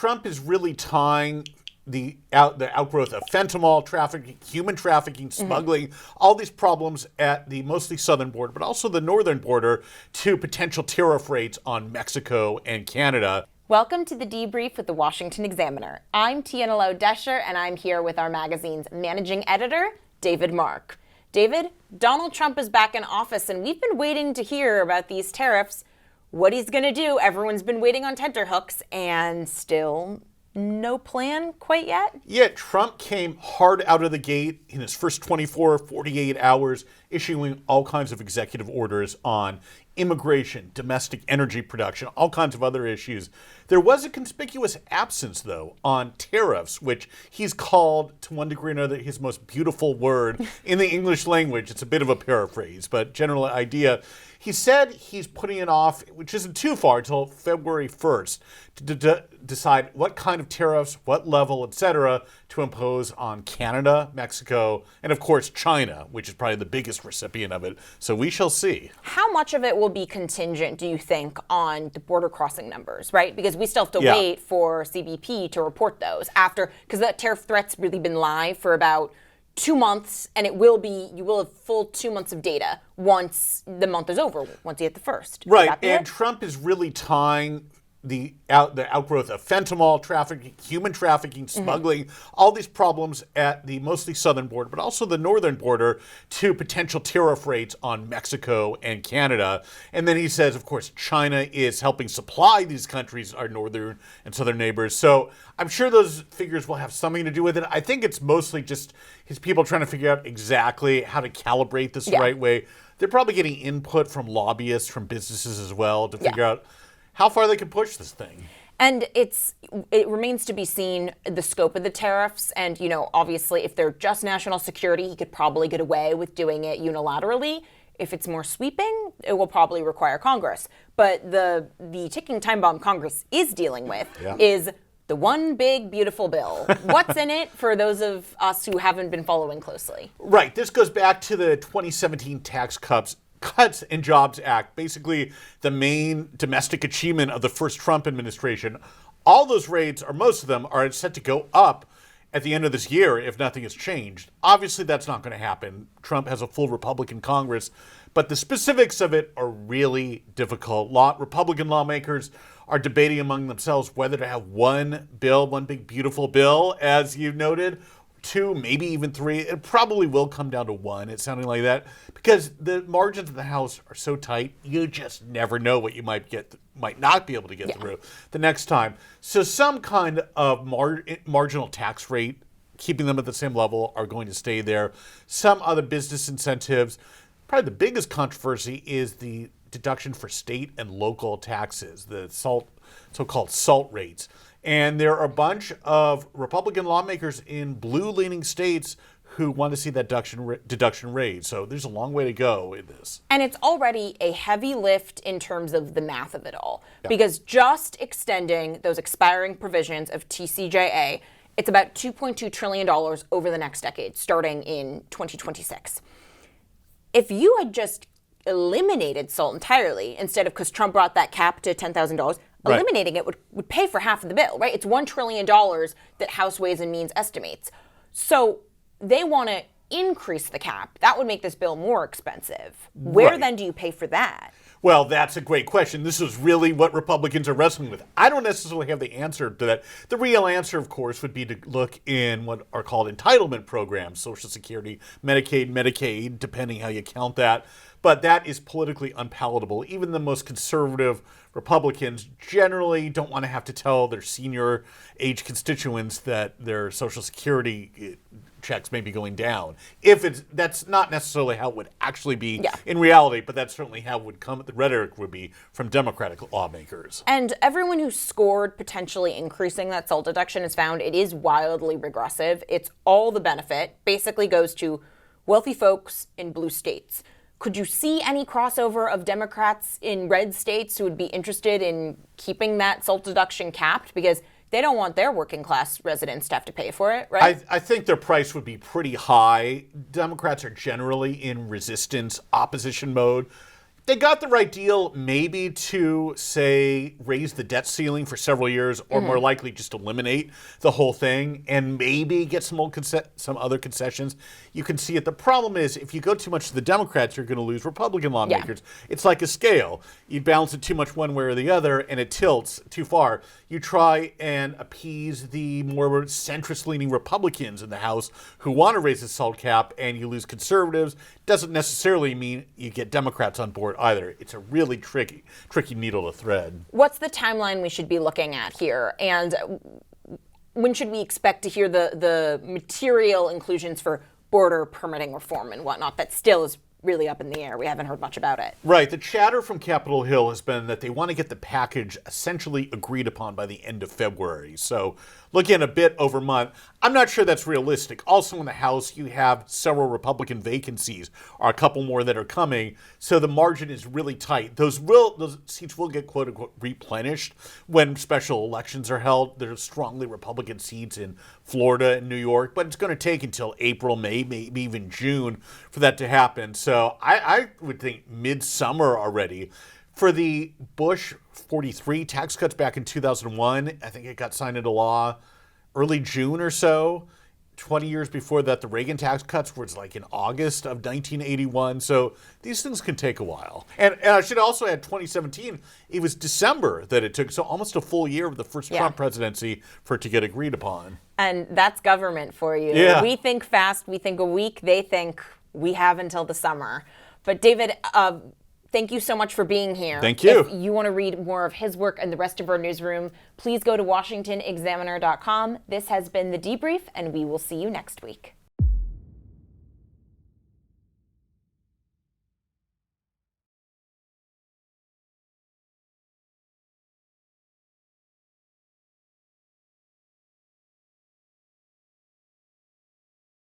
Trump is really tying the outgrowth of fentanyl trafficking, human trafficking, smuggling, all these problems at the mostly southern border, but also the northern border, to potential tariff rates on Mexico and Canada. Welcome to the Debrief with the Washington Examiner. I'm Tiana Lowe Doescher, and I'm here with our magazine's managing editor, David Mark. David, Donald Trump is back in office, and we've been waiting to hear about these tariffs, what he's going to do. Everyone's been waiting on tenterhooks, and still no plan quite yet? Yeah, Trump came hard out of the gate in his first 24, 48 hours, issuing all kinds of executive orders on immigration, domestic energy production, all kinds of other issues. There was a conspicuous absence, though, on tariffs, which he's called, to one degree or another, his most beautiful word in the English language. It's a bit of a paraphrase, but general idea. He said he's putting it off, which isn't too far, until February 1st to decide what kind of tariffs, what level, etc., to impose on Canada, Mexico, and of course China, which is probably the biggest recipient of it. So we shall see. How much of it will be contingent, do you think, on the border crossing numbers, right? Because we still have to wait for CBP to report those after, because that tariff threat's really been live for about 2 months, and you will have full 2 months of data once the month is over, once you hit the first. Right, and Trump is really tying the outgrowth of fentanyl trafficking, human trafficking, smuggling, all these problems at the mostly southern border, but also the northern border, to potential tariff rates on Mexico and Canada. And then he says, of course, China is helping supply these countries, our northern and southern neighbors. So I'm sure those figures will have something to do with it. I think it's mostly just his people trying to figure out exactly how to calibrate this the right way. They're probably getting input from lobbyists, from businesses as well, to figure out how far they can push this thing. And it remains to be seen the scope of the tariffs. And, obviously, if they're just national security, he could probably get away with doing it unilaterally. If it's more sweeping, it will probably require Congress. But the ticking time bomb Congress is dealing with is the one big, beautiful bill. What's in it for those of us who haven't been following closely? Right. This goes back to the 2017 Tax Cuts and Jobs Act, basically the main domestic achievement of the first Trump administration. All those rates, or most of them, are set to go up at the end of this year if nothing has changed. Obviously, that's not going to happen. Trump has a full Republican Congress, but the specifics of it are really difficult. Republican lawmakers are debating among themselves whether to have one bill, one big beautiful bill, as you noted, 2, maybe even 3. It probably will come down to 1. It's sounding like that because the margins of the House are so tight. You just never know what you might not be able to get through the next time. So some kind of marginal tax rate, keeping them at the same level, are going to stay there. Some other business incentives. Probably the biggest controversy is the deduction for state and local taxes, the so-called SALT rates. And there are a bunch of Republican lawmakers in blue-leaning states who want to see that deduction raised. So there's a long way to go in this. And it's already a heavy lift in terms of the math of it all. Because just extending those expiring provisions of TCJA, it's about $2.2 trillion over the next decade, starting in 2026. If you had just eliminated SALT entirely, instead of, because Trump brought that cap to $10,000, eliminating it would pay for half of the bill, right? It's $1 trillion that House Ways and Means estimates. So they want to increase the cap. That would make this bill more expensive. Where then do you pay for that? Well, that's a great question. This is really what Republicans are wrestling with. I don't necessarily have the answer to that. The real answer, of course, would be to look in what are called entitlement programs, Social Security, Medicaid, depending how you count that. But that is politically unpalatable. Even the most conservative Republicans generally don't want to have to tell their senior age constituents that their Social Security checks may be going down. That's not necessarily how it would actually be in reality, but that's certainly how it would come. The rhetoric would be from Democratic lawmakers. And everyone who scored potentially increasing that SALT deduction has found it is wildly regressive. It's all the benefit basically goes to wealthy folks in blue states. Could you see any crossover of Democrats in red states who would be interested in keeping that SALT deduction capped? Because they don't want their working class residents to have to pay for it, right? I think their price would be pretty high. Democrats are generally in resistance, opposition mode. They got the right deal maybe to, say, raise the debt ceiling for several years, or more likely just eliminate the whole thing and maybe get some other concessions. You can see it. The problem is if you go too much to the Democrats, you're going to lose Republican lawmakers. It's like a scale. You balance it too much one way or the other and it tilts too far. You try and appease the more centrist-leaning Republicans in the House who want to raise the SALT cap, and you lose conservatives. Doesn't necessarily mean you get Democrats on board either. It's a really tricky needle to thread. What's the timeline we should be looking at here? And when should we expect to hear the material inclusions for border permitting reform and whatnot that still is really up in the air? We haven't heard much about it. Right. The chatter from Capitol Hill has been that they want to get the package essentially agreed upon by the end of February. So looking a bit over a month. I'm not sure that's realistic. Also in the House, you have several Republican vacancies, or a couple more that are coming. So the margin is really tight. Those seats will get quote unquote replenished when special elections are held. There's strongly Republican seats in Florida and New York, but it's going to take until April, May, maybe even June for that to happen. So I would think midsummer already. For the Bush 43 tax cuts back in 2001, I think it got signed into law early June or so. 20 years before that, the Reagan tax cuts were like in August of 1981. So these things can take a while. And I should also add 2017, it was December that it took, so almost a full year of the first Trump presidency for it to get agreed upon. And that's government for you. Yeah. We think fast, we think a week, they think we have until the summer. But David, thank you so much for being here. Thank you. If you want to read more of his work and the rest of our newsroom, please go to washingtonexaminer.com. This has been The Debrief, and we will see you next week.